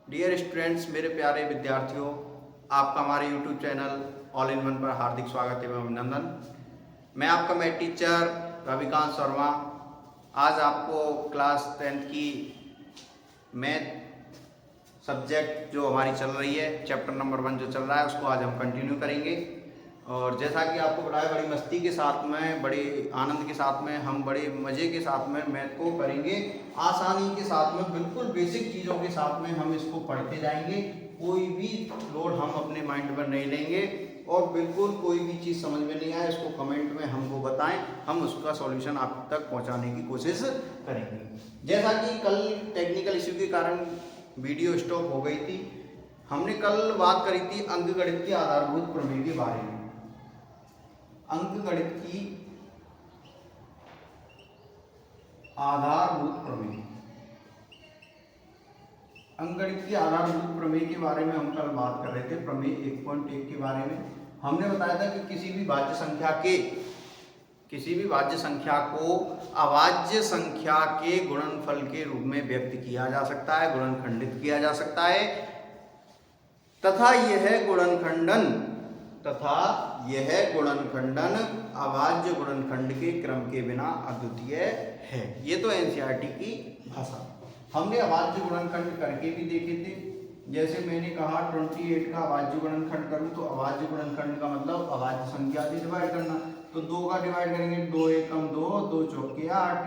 Dear students, मेरे प्यारे विद्यार्थियों, आपका हमारे YouTube channel all in one पर हार्दिक स्वागत एवं अभिनंदन। मैं आपका मैथ टीचर रविकांत शर्मा आज आपको क्लास 10th की मैथ सब्जेक्ट जो हमारी चल रही है, चैप्टर नंबर 1 जो चल रहा है, उसको आज हम कंटिन्यू करेंगे। और जैसा कि आपको पता है, बड़ी मस्ती के साथ में, बड़े आनंद के साथ में, हम बड़े मज़े के साथ में मैथ को करेंगे, आसानी के साथ में, बिल्कुल बेसिक चीज़ों के साथ में हम इसको पढ़ते जाएंगे। कोई भी लोड हम अपने माइंड पर नहीं लेंगे और बिल्कुल कोई भी चीज़ समझ में नहीं आए उसको कमेंट में हमको बताएं, हम उसका सॉल्यूशन आप तक पहुंचाने की कोशिश करेंगे। जैसा कि कल टेक्निकल इश्यू के कारण वीडियो स्टॉप हो गई थी, हमने कल बात करी थी अंकगणित के आधारभूत प्रमेय के बारे में। अंकगणित की आधारभूत प्रमेय, अंकगणित के आधारभूत प्रमेय के बारे में हम कल बात कर रहे थे। प्रमेय 1.1 के बारे में हमने बताया था कि किसी भी भाज्य संख्या को अभाज्य संख्या के गुणनफल के रूप में व्यक्त किया जा सकता है, गुणनखंडित किया जा सकता है, तथा यह गुणनखंडन अभाज्य गुणनखंड के क्रम के बिना अद्वितीय है। ये तो एनसीईआरटी की भाषा। हमने अभाज्य गुणनखंड करके भी देखे थे। जैसे मैंने कहा 28 का अभाज्य गुणनखंड करूं तो अभाज्य गुणनखंड का मतलब अभाज्य संख्या से डिवाइड करना। तो 2 का डिवाइड करेंगे, 2 एकम 2, 2 चौके 8,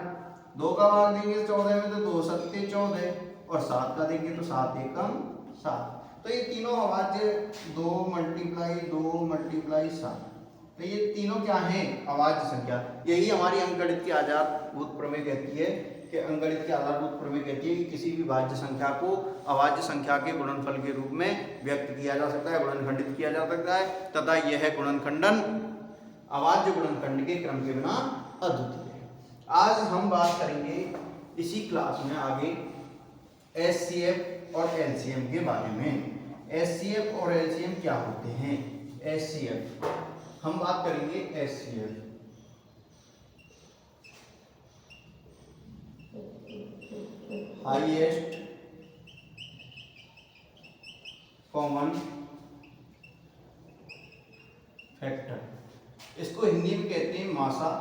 2 का भाग देंगे 14 में तो 2 सत्ते 14, और 7 का देंगे तो 7 एकम 7। तो ये तीनों अभाज्य 2 मल्टीप्लाई 7, तो ये तीनों क्या हैं? अभाज्य संख्या। यही हमारी अंकगणित की आधारभूत प्रमेय कहती है कि अंकगणित की आधारभूत प्रमेय कहती है कि किसी भी भाज्य संख्या को अभाज्य संख्या के गुणनफल के रूप में व्यक्त किया जा सकता है, गुणनखंडित किया जा सकता है, तथा यह गुणनखंडन अभाज्य गुणनखंड के क्रम के बिना अद्वितीय है। आज हम बात करेंगे इसी क्लास में आगे एचसीएफ और एलसीएम के बारे में। एचसीएफ और एलसीएम क्या होते हैं? एचसीएफ हम बात करेंगे। एचसीएफ हाईएस्ट कॉमन फैक्टर, इसको हिंदी में कहते हैं मासा,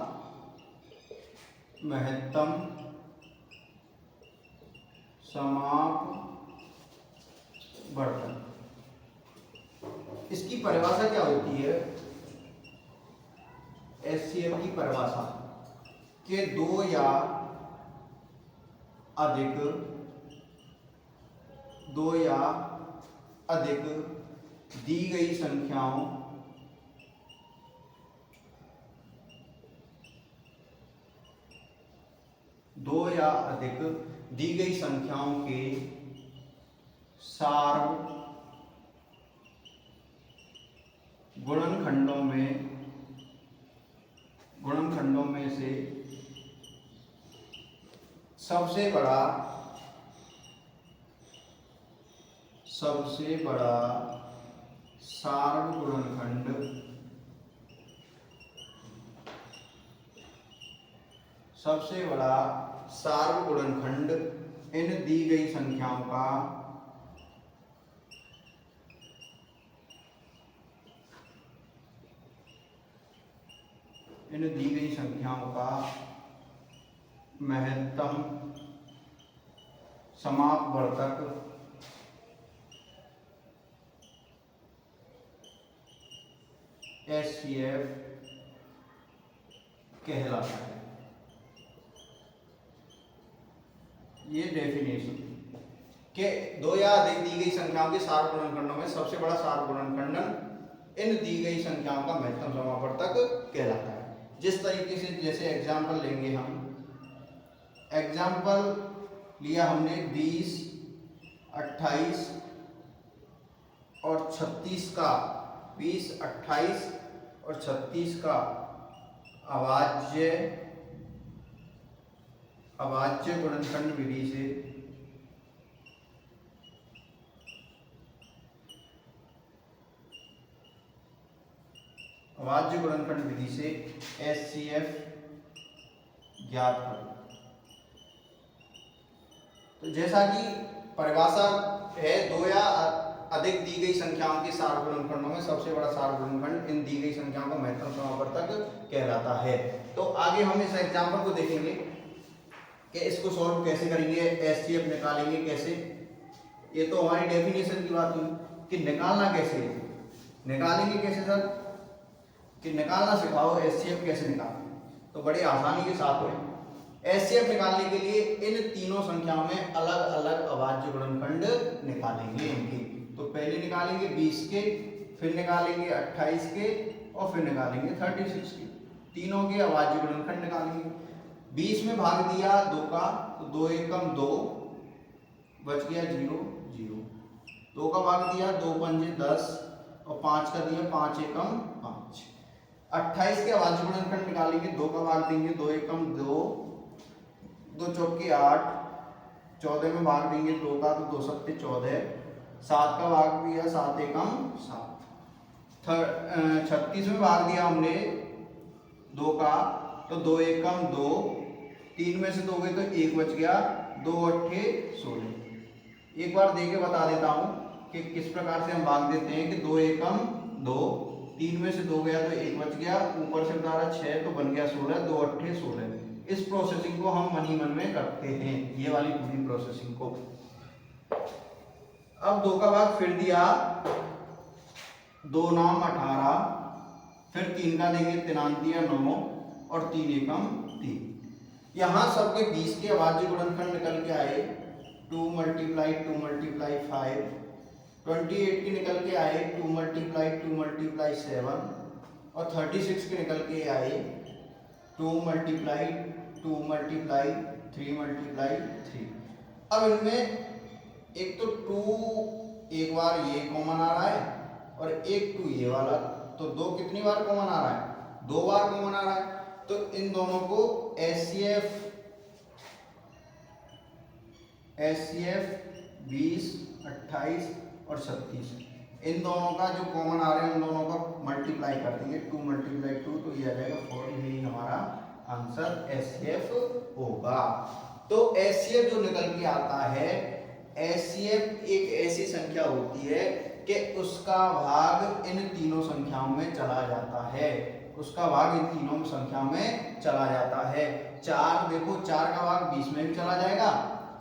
महत्तम, समापवर्तक। इसकी परिभाषा क्या होती है? एचसीएफ की परिभाषा के दो या अधिक दी गई संख्याओं के गुणनखंडों में से सबसे बड़ा सार्वगुणनखंड इन दी गई संख्याओं का महत्तम समापवर्तक एचसीएफ कहलाता है। ये डेफिनेशन के दो या अधिक दी गई संख्याओं के सार्वगुणनखंडों में सबसे बड़ा सार्वगुणनखंडन इन दी गई संख्याओं का महत्तम समापवर्तक कहलाता है। जिस तरीके से, जैसे एग्जाम्पल लेंगे हम, एग्जाम्पल लिया हमने 20, 28 और 36 का, 20, 28 और 36 का अभाज्य गुणनखंड विधि से एचसीएफ ज्ञात करो। तो जैसा कि परिभाषा है दो या अधिक दी गई संख्याओं के सार गुणनखंडों में सबसे बड़ा सार गुणनखंड इन दी गई संख्याओं का महत्तम समापवर्तक कहलाता है। तो आगे हम इस एग्जाम्पल को देखेंगे कि इसको सॉल्व कैसे करेंगे, एचसीएफ निकालेंगे कैसे। ये तो हमारी डेफिनेशन की बात हुई कि निकालना कैसे, निकालेंगे कैसे सर, कि निकालना सिखाओ एचसीएफ कैसे निकालें। तो बड़ी आसानी के साथ है। एचसीएफ निकालने के लिए इन तीनों संख्याओं में अलग अलग अभाज्य गुणनखंड निकालेंगे इनके। तो पहले निकालेंगे 20 के, फिर निकालेंगे 28 के और फिर निकालेंगे 36 के। तीनों के अभाज्य गुणनखंड निकालेंगे। 20 में भाग दिया 2 का तो 2 एकम 2, बच गया 0 0। 2 का भाग दिया 2 पंजे 10 और 5 का दिया 5 एकम 5। 28 के अभाज्य गुणनखंड निकालेंगे। 2 का भाग देंगे 2 एकम 2, 2 चौके 8, 14 में भाग देंगे 2 का तो 2 सत्ते 14, 7 का भाग दिया 7 एकम 7। 36 में भाग दिया हमने 2 का तो 2 एकम 2, 3 में से 2 गए तो 1 बच गया, 2 अट्ठे 16। एक बार देके बता देता हूँ कि किस प्रकार से हम भाग देते हैं कि 2 एकम 2, 3 में से 2 गया तो 1 बच गया, ऊपर से बता रहा 6 तो बन गया 16, 2 अट्ठे 16। इस प्रोसेसिंग को हम मन ही मन में करते हैं, ये वाली पूरी प्रोसेसिंग को। अब 2 का भाग फिर दिया 2 नाम 18, फिर 3 का देंगे 3 दिया 9 और 3 एकम 3। यहाँ सबके 20 के अभाज्य गुणनखंड निकल के आए 2 मल्टीप्लाई 2 मल्टीप्लाई 5। 28 के निकल के आए 2 मल्टीप्लाई 2 मल्टीप्लाई 7 और 36 के निकल के आए 2 मल्टीप्लाई 2 मल्टीप्लाई 3 मल्टीप्लाई 3। अब इनमें एक तो 2 एक बार ये कॉमन आ रहा है और एक 2 ये वाला, तो 2 कितनी बार कॉमन आ रहा है, 2 बार कॉमन आ रहा है। तो इन दोनों को एचसीएफ 20, 28 और 36 इन दोनों का जो कॉमन आ रहे हैं उन दोनों का मल्टीप्लाई कर देंगे। 2 मल्टीप्लाई 2 तो ये आ जाएगा 4। यही हमारा आंसर एचसीएफ होगा। तो एचसीएफ जो निकल के आता है, एचसीएफ एक ऐसी संख्या होती है कि उसका भाग इन तीनों संख्याओं में चला जाता है, उसका भाग इन तीनों संख्याओं में चला जाता है। 4 देखो, 4 का भाग 20 में भी चला जाएगा,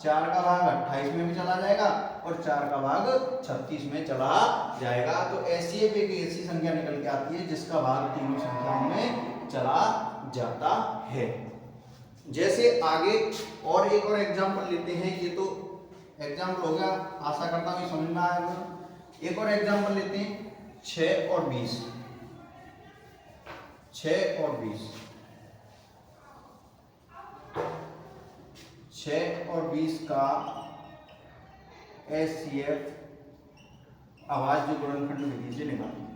4 का भाग 28 में भी चला जाएगा और 4 का भाग 36 में चला जाएगा। तो एचसीएफ एक ऐसी संख्या निकल के आती है जिसका भाग तीनों संख्याओं में चला जाता है। जैसे आगे और एक और एग्जांपल लेते हैं। ये तो एग्जांपल हो गया, आशा करता हूँ समझ में आया होगा। एक और एग्जांपल लेते हैं 6 और 20। 6 और 20, 6 और 20 का एचसीएफ अभाज्य गुणनखंड विधि से निकालेंगे।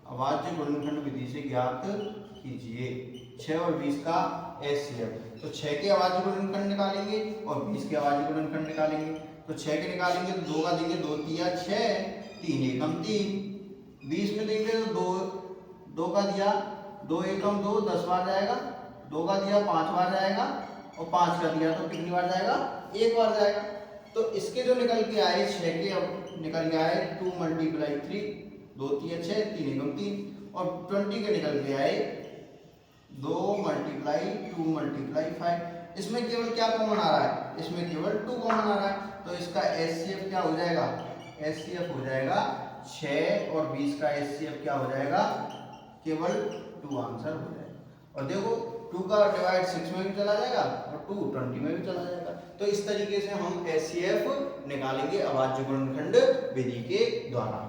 अभाज्य गुणनखंड विधि से ज्ञात कीजिए 6 और 20 का एचसीएफ। तो 6 के अभाज्य गुणनखंड निकालेंगे और 20 के अभाज्य गुणनखंड निकालेंगे। तो 6 के निकालेंगे तो 2 का देंगे 2 तिया 6, 3 एकम 3। 20 में देंगे तो 2 का दिया 2 एकम 2 10 बार जाएगा, 2 का दिया 5 बार जाएगा और 5 का दिया तो कितनी बार जाएगा, 1 बार जाएगा। तो इसके जो निकल के आए 6 के अब निकल के आए 2 मल्टीप्लाई 3, 2 तिया 6, 3 एकम 3 और 20 के निकल के आए 2 मल्टीप्लाई 2 मल्टीप्लाई 5। इसमें केवल क्या कॉमन आ रहा है, इसमें केवल 2 कॉमन आ रहा है। तो इसका एचसीएफ क्या हो जाएगा, एचसीएफ हो जाएगा 6 और 20 का एचसीएफ क्या हो जाएगा, केवल 2 आंसर हो जाएगा। और देखो 2 का डिवाइड 6 में भी चला जाएगा और 2 20 में भी चला जाएगा। तो इस तरीके से हम एचसीएफ निकालेंगे अभाज्य गुणनखंड विधि के द्वारा।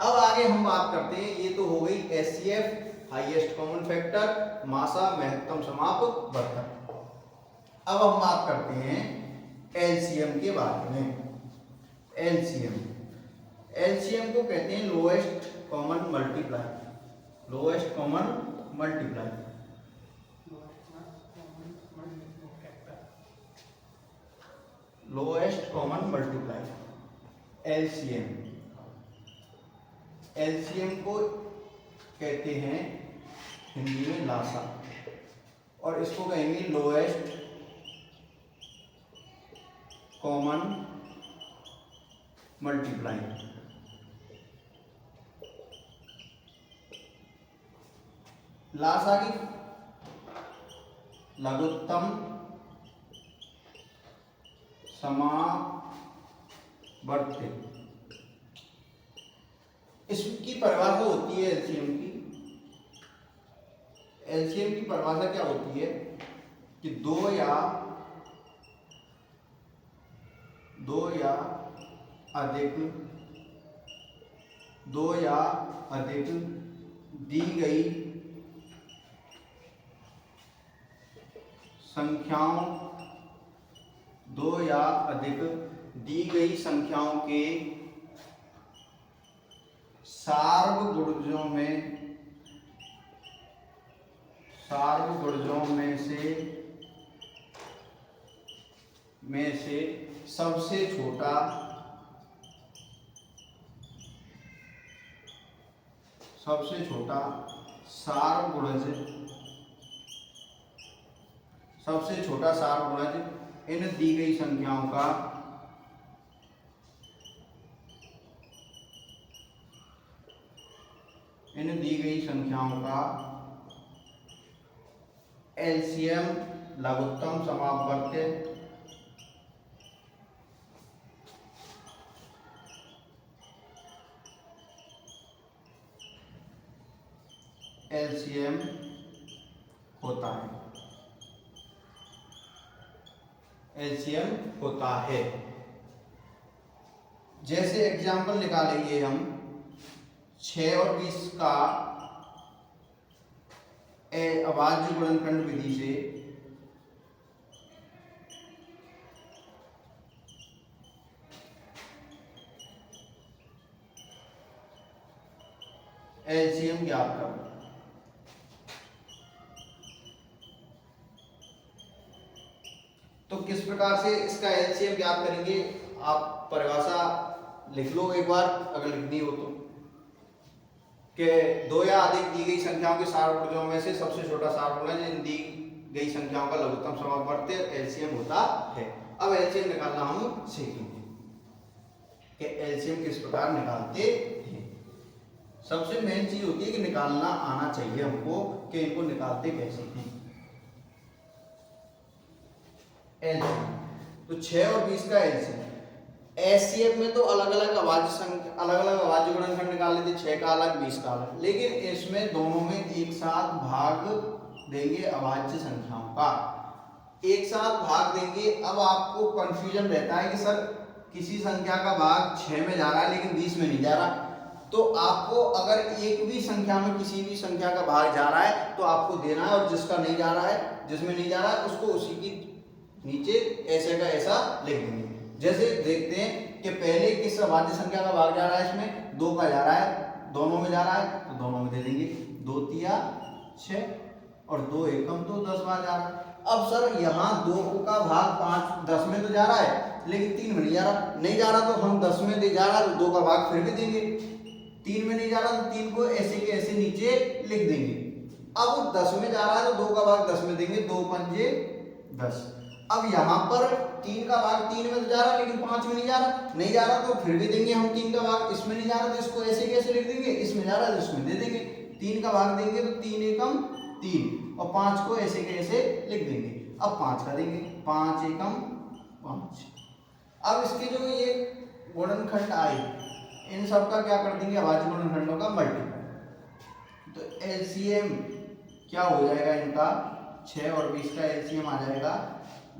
अब आगे हम बात करते हैं, ये तो हो गई एचसीएफ हाईएस्ट कॉमन फैक्टर, मासा महत्तम समापवर्तक। अब हम बात करते हैं एलसीएम के बारे में। एलसीएम, एलसीएम को कहते हैं lowest common multiply. Lowest common multiply, lowest common multiply LCM. LCM को कहते हैं हिंदी में लासा, और इसको कहेंगे लोएस्ट कॉमन मल्टीप्लायर। लासा की लघुत्तम समावर्ती, इसकी परिभाषा होती है एलसीएम की। एलसीएम की परिभाषा क्या होती है कि दो या अधिक दी गई संख्याओं के सार्वगुणजों में से सबसे छोटा सार्वगुणज इन दी गई संख्याओं का एलसीएम लघुत्तम समावर्त्य एलसीएम होता है। जैसे एग्जाम्पल निकालेंगे हम 6 और 20 का अभाज्य गुणनखंड विधि से एलसीएम ज्ञात करो। तो किस प्रकार से इसका एलसीएम ज्ञात करेंगे, आप परिभाषा लिख लो एक बार अगर लिखनी हो तो, कि दो या अधिक दी गई संख्याओं के सार्वगुणजों में से सबसे छोटा सार्वगुणज इन दी गई संख्याओं का लघुत्तम समावर्त्य एलसीएम होता है। अब एलसीएम निकालना हम सीखेंगे कि एलसीएम किस प्रकार निकालते हैं। सबसे मेन चीज होती है कि निकालना आना चाहिए हमको कि इनको निकालते कैसे हैं। एलसीएम तो 6 और 20 का एलसीएम। एचसीएफ में तो अलग अलग अभाज्य गुणनखंड निकाल लेते, 6 का अलग 20 का अलग, लेकिन इसमें दोनों में एक साथ भाग देंगे अभाज्य संख्याओं का, एक साथ भाग देंगे। अब आपको कंफ्यूजन रहता है कि सर किसी संख्या का भाग 6 में जा रहा है लेकिन 20 में नहीं जा रहा, तो आपको अगर एक भी संख्या में किसी भी संख्या का भाग जा रहा है तो आपको देना है, और जिसका नहीं जा रहा है, जिसमें नहीं जा रहा है, उसको उसी की नीचे ऐसे का ऐसा लिख देंगे। जैसे देखते हैं कि पहले किस अभाज्य संख्या का भाग जा रहा है, इसमें 2 का जा रहा है, दोनों में जा रहा है तो दोनों में दे देंगे। 2 तिया 6 और 2 एकम 2, 10 बार जा रहा है। अब सर यहाँ 2 का भाग 5 10 में तो जा रहा है लेकिन 3 में नहीं जा रहा, नहीं जा रहा तो हम 10 में दे जा रहा है तो 2 का भाग फिर भी देंगे। 3 में नहीं जा रहा तो 3 को ऐसे के ऐसे नीचे लिख देंगे। अब 10 में जा रहा है तो 2 का भाग 10 में देंगे, 2 पंजे 10। अब यहाँ पर 3 का भाग 3 में तो जा रहा है लेकिन 5 में नहीं जा रहा, तो फिर भी देंगे हम 3 का भाग। इसमें नहीं जा रहा तो इसको ऐसे कैसे लिख देंगे, इसमें जा रहा है तो इसमें दे देंगे। 3 का भाग देंगे तो 3 एकम 3 और 5 को ऐसे के ऐसे लिख देंगे। अब 5 का देंगे, 5 एकम 5। अब इसके जो ये गुणनखंड आए इन सब का क्या कर देंगे, अभाज्य गुणनखंडों का मल्टीपल। तो एलसीएम क्या हो जाएगा इनका, 6 और 20 का एलसीएम आ जाएगा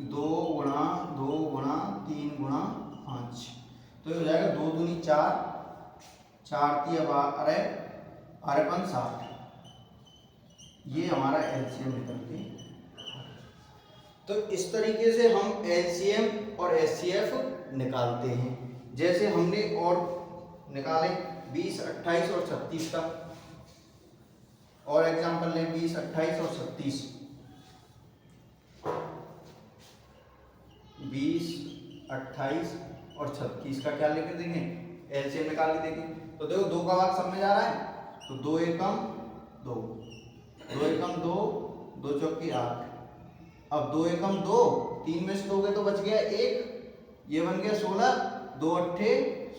2 गुणा 2 गुणा 3 गुणा 5। तो ये हो जाएगा 2 दूनी 4, 4 तिया 12, 12 पंच 60। ये हमारा एलसीएम निकल के। तो इस तरीके से हम एलसीएम और एचसीएफ निकालते हैं। जैसे हमने और निकाले 20, 28 और 36 का, और एग्जांपल लें 20, 28 और 36। 20, 28 और 36 का क्या लेकर देंगे, एलसीएम निकाल के देंगे। तो तो देखो 2 का भाग सब में जा रहा है, तो 2 एकम 2, 2 एकम 2, 2 चौकी 8। अब 2 एकम 2, 3 में से दोगे तो बच गया 1, ये बन गया 16, 2 अट्ठे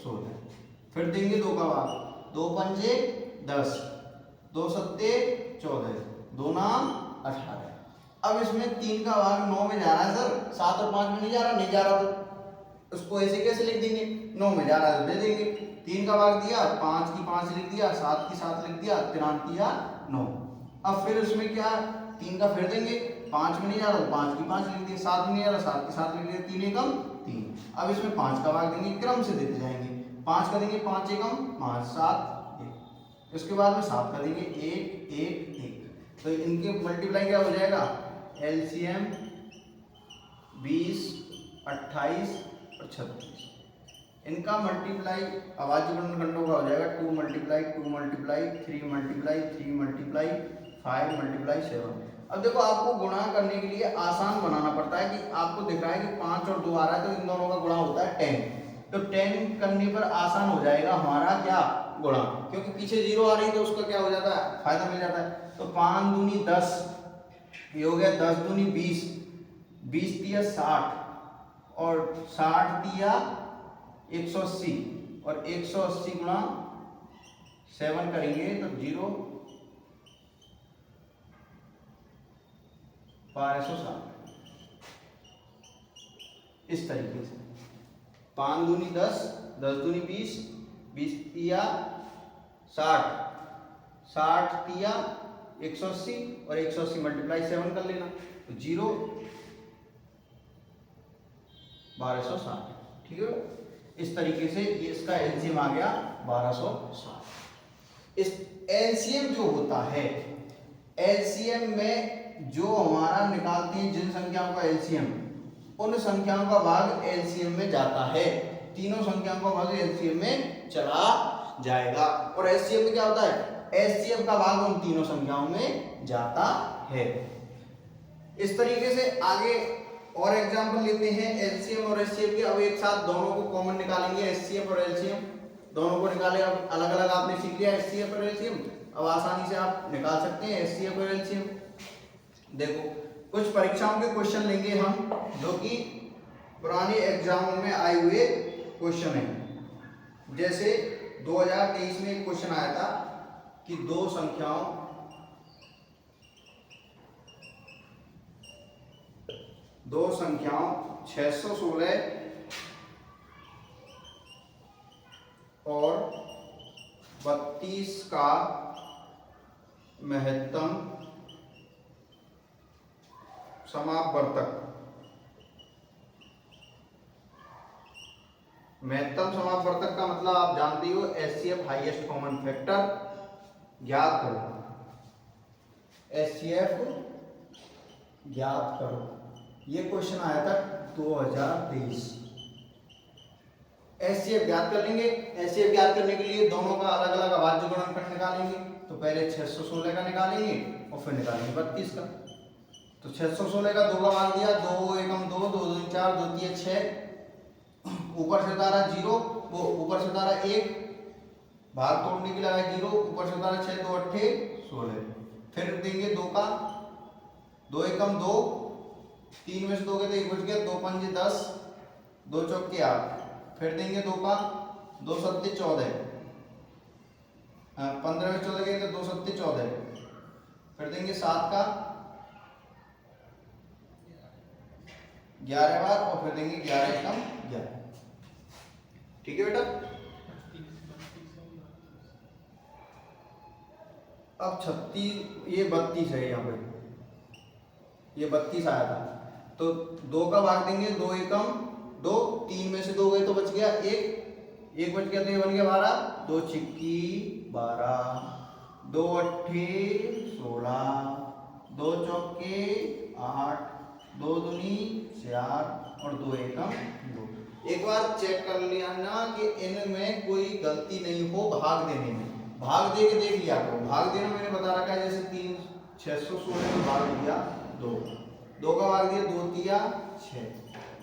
16। फिर देंगे 2 का भाग, 2 पंजे 10, 2 सत्ते 14, 2 नाम 18। अब इसमें 3 का भाग 9 में जा रहा है सर, 7 और 5 में नहीं जा रहा, नहीं जा रहा तो उसको ऐसे कैसे लिख देंगे, 9 में जा रहा है तो दे देंगे। 3 का भाग दिया, 5 की 5 लिख दिया, 7 की 7 लिख दिया, 93 9। अब फिर उसमें क्या, 3 का फिर देंगे, 5 में नहीं जा रहा तो 5 की 5 लिख दिया, 7 में नहीं जा रहा 7 की 7 लिख दिया, 3 एकम 3। अब इसमें 5 का भाग देंगे, क्रम से देते जाएंगे, 5 का देंगे 5 एकम 5, 7 1। इसके बाद में 7 का देंगे 1 1 1। तो इनके मल्टीप्लाई क्या हो जाएगा, एलसीएम 20 28 और 36। इनका मल्टीप्लाई अभाज्य गुणनखंडों का हो जाएगा 2 multiply 2 multiply 3 multiply 3 multiply 5 multiply 7। अब देखो आपको गुणा करने के लिए आसान बनाना पड़ता है कि आपको दिख रहा है कि 5 और 2 आ रहा है तो इन दोनों का गुणा होता है 10। तो 10 करने पर आसान हो जाएगा हमारा क्या, गुणा, क्योंकि पीछे 0 आ रही है तो उसका क्या हो जाता है, फायदा मिल जाता है। तो 5 दूनी 10, ये हो गया 10 दूनी 20, 20 तिया 60 और 60 तिया 180 और 180 गुणा 7 करेंगे तो 0 1260। इस तरीके से 5 दूनी 10, 10 दूनी 20, 20 तिया 60, 60 तिया 180 और 180 मल्टीप्लाई 7 कर लेना तो 0 1260। ठीक है, इस तरीके से ये इसका एलसीएम आ गया 1260। इस एलसीएम जो होता है, एलसीएम में जो हमारा निकालते हैं जिन संख्याओं का एलसीएम, उन संख्याओं का भाग एलसीएम में जाता है, तीनों संख्याओं का भाग एलसीएम में चला जाएगा। और एचसीएफ में क्या होता है, एचसीएफ का भाग उन तीनों संख्याओं में जाता है। इस तरीके से आगे और एग्जांपल लेते हैं एलसीएम और एचसीएफ के। अब एक साथ दोनों को कॉमन निकालेंगे, एचसीएफ और एलसीएम दोनों को निकाले। अब अलग अलग आपने सीख लिया एचसीएफ और एलसीएम, अब आसानी से आप निकाल सकते हैं एचसीएफ और एलसीएम। देखो कुछ परीक्षाओं के क्वेश्चन लेंगे हम, जो कि पुराने एग्जामों में आए हुए क्वेश्चन है। जैसे 2023 में एक क्वेश्चन आया था कि दो संख्याओं दो संख्याओं 616 और 32 का महत्तम समापवर्तक, महत्तम समापवर्तक का मतलब आप जानते हो एचसीएफ हाईएस्ट कॉमन फैक्टर ज्ञात करो। एचसीएफ ज्ञात करो, ये क्वेश्चन आया था 2023। एचसीएफ ज्ञात कर लेंगे। एचसीएफ ज्ञात करने के लिए दोनों का अलग अलग अभाज्य गुणनखंड निकालेंगे। तो पहले 616 का निकालेंगे और फिर निकालेंगे 32 का। तो 616 का 2 का भाग दिया, 2 एकम 2, 2 दूनी 4, 2 तिया 6, ऊपर से उतारा 0, वो ऊपर से उतारा 1, भाग तोड़ने के लिए आया 0, ऊपर से उतारा 6, 2 अट्ठे 16। फिर देंगे 2 का, 2 एकम 2, 3 में से 2 के तो 1 बच गया, 2 पंजे 10, 2 चौके 8। फिर देंगे 2 का, 2 सत्ते 14, 15 में 14 गए तो 2 सत्ते 14। फिर देंगे 7 का 11 बार और फिर देंगे 11 एकम 11। ठीक है बेटा। अब 36, ये 32 है, यहाँ पे ये 32 आया था। तो 2 का भाग देंगे, 2 एकम 2, 3 में से 2 गए तो बच गया 1 बच गया तो ये बन गया 12, 2 छिक्की 12, 2 अट्ठे 16, 2 चौके 8, 2 दूनी 4 और 2 एकम 2। एक बार चेक कर लिया ना कि इनमें कोई गलती नहीं हो भाग देने में। भाग दे के देख लिया करो। भाग देना मैंने बता रखा है, जैसे 3 616 में भाग दिया 2 का भाग दिया 2 तिया 6,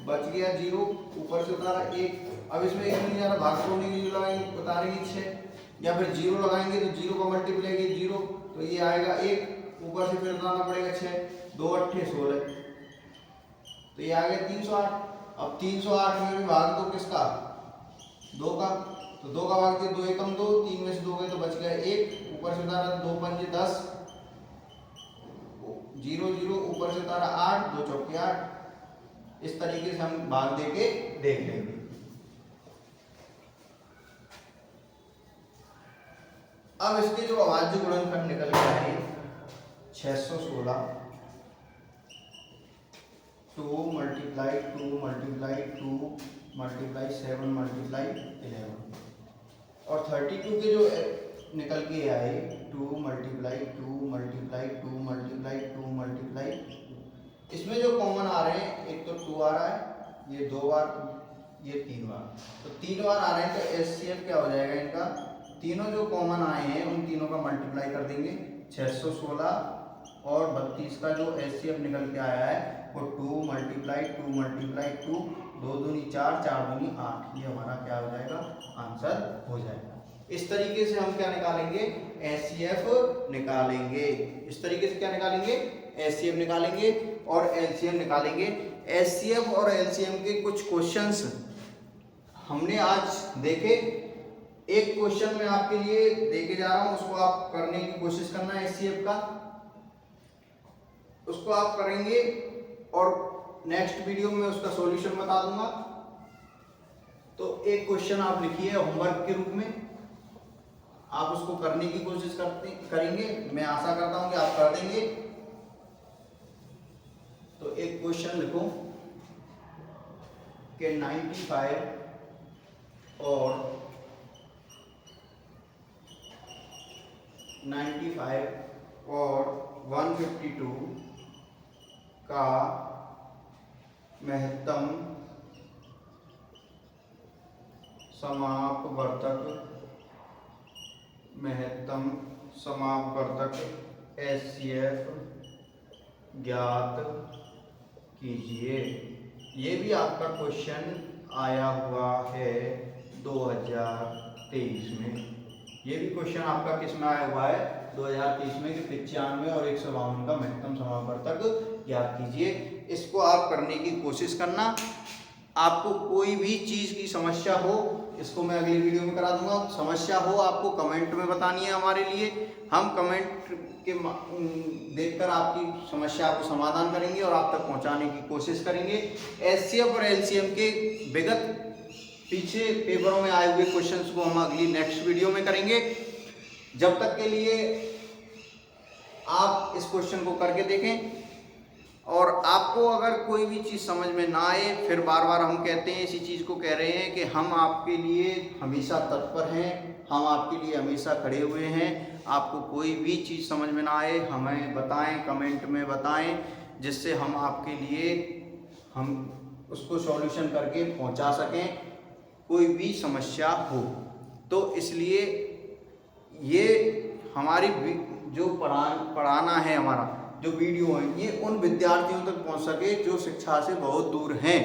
बच गया 0, ऊपर से उतारा 1। अब इसमें 1 नहीं जा रहा, भाग तोड़ने के लिए लगाएंगे, उतारेंगे 6, या फिर 0 लगाएंगे तो 0 का मल्टीप्लाई ये 0, तो ये आएगा 1, ऊपर से फिर लाना पड़ेगा 6, 2 8 16, तो ये आ गया 308। अब 308 में भी भाग दो किसका, 2 का, तो 2 का भाग दिया, 2 एकम 2, 3 में से 2 गए तो बच गया 1, ऊपर से उतारा 2 पंजे 10, 0 0, ऊपर से उतारा 8, 2 चौके 8। इस तरीके से हम भाग दे के देख लेंगे। अब इसके जो अभाज्य गुणनखंड निकल के आए 616, 2 मल्टीप्लाई 2 मल्टीप्लाई 2 मल्टीप्लाई 7 मल्टीप्लाई 11, और 32 के जो निकल के आए 2 मल्टीप्लाई 2 मल्टीप्लाई 2 मल्टीप्लाई 2 मल्टीप्लाई, इसमें जो कॉमन आ रहे हैं, एक तो 2 आ रहा है, ये 2 बार, ये 3 बार, तो 3 बार आ रहे हैं, तो एचसीएफ क्या हो जाएगा इनका, तीनों जो कॉमन आए हैं उन तीनों का मल्टीप्लाई कर देंगे। 616 और 32 का जो एचसीएफ निकल के आया है वो 2 मल्टीप्लाई 2 मल्टीप्लाई 2, 2 दूनी 4, 4 दूनी 8, ये हमारा क्या हो जाएगा, आंसर हो जाएगा। इस तरीके से हम क्या निकालेंगे, एचसीएफ निकालेंगे। इस तरीके से क्या निकालेंगे, एचसीएफ निकालेंगे और एलसीएम निकालेंगे। एचसीएफ और एलसीएम के कुछ क्वेश्चंस हमने आज देखे। एक क्वेश्चन मैं आपके लिए देके जा रहा हूं, उसको आप करने की कोशिश करना है। एचसीएफ का उसको आप करेंगे और नेक्स्ट वीडियो में उसका सॉल्यूशन बता दूंगा। तो एक क्वेश्चन आप लिखिए होमवर्क के रूप में, आप उसको करने की कोशिश करेंगे, मैं आशा करता हूं कि आप कर देंगे। तो एक क्वेश्चन लिखो कि 95 और 152 का महत्तम समापवर्तक एचसीएफ ज्ञात कीजिए। ये भी आपका क्वेश्चन आया हुआ है 2023 में। ये भी क्वेश्चन आपका किस में आया हुआ है, 2023 में, कि 95 और 152 का महत्तम समापवर्तक ज्ञात कीजिए। इसको आप करने की कोशिश करना। आपको कोई भी चीज़ की समस्या हो, इसको मैं अगली वीडियो में करा दूंगा। समस्या हो आपको कमेंट में बतानी है हमारे लिए, हम कमेंट के देखकर आपकी समस्या को समाधान करेंगे और आप तक पहुंचाने की कोशिश करेंगे। एचसीएफ और एलसीएम के विगत पीछे पेपरों में आए हुए क्वेश्चंस को हम अगली नेक्स्ट वीडियो में करेंगे। जब तक के लिए आप इस क्वेश्चन को करके देखें, और आपको अगर कोई भी चीज़ समझ में ना आए, फिर बार बार हम कहते हैं, इसी चीज़ को कह रहे हैं कि हम आपके लिए हमेशा तत्पर हैं, हम आपके लिए हमेशा खड़े हुए हैं। आपको कोई भी चीज़ समझ में ना आए हमें बताएं, कमेंट में बताएं, जिससे हम आपके लिए हम उसको सॉल्यूशन करके पहुंचा सकें, कोई भी समस्या हो। तो इसलिए ये हमारी जो पढ़ाना है, हमारा जो वीडियो है, ये उन विद्यार्थियों तक पहुंच सके जो शिक्षा से बहुत दूर हैं,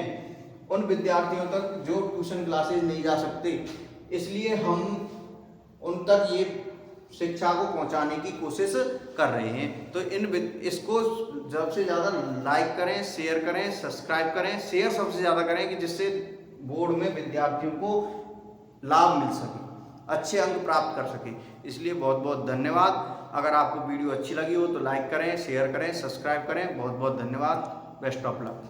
उन विद्यार्थियों तक जो ट्यूशन क्लासेज नहीं जा सकते। इसलिए हम उन तक ये शिक्षा को पहुंचाने की कोशिश कर रहे हैं। तो इसको ज़्यादा से ज़्यादा लाइक करें, शेयर करें, सब्सक्राइब करें। शेयर सबसे ज़्यादा करें कि जिससे बोर्ड में विद्यार्थियों को लाभ मिल सके, अच्छे अंक प्राप्त कर सके। इसलिए बहुत बहुत धन्यवाद। अगर आपको वीडियो अच्छी लगी हो तो लाइक करें, शेयर करें, सब्सक्राइब करें। बहुत बहुत धन्यवाद। Best of luck.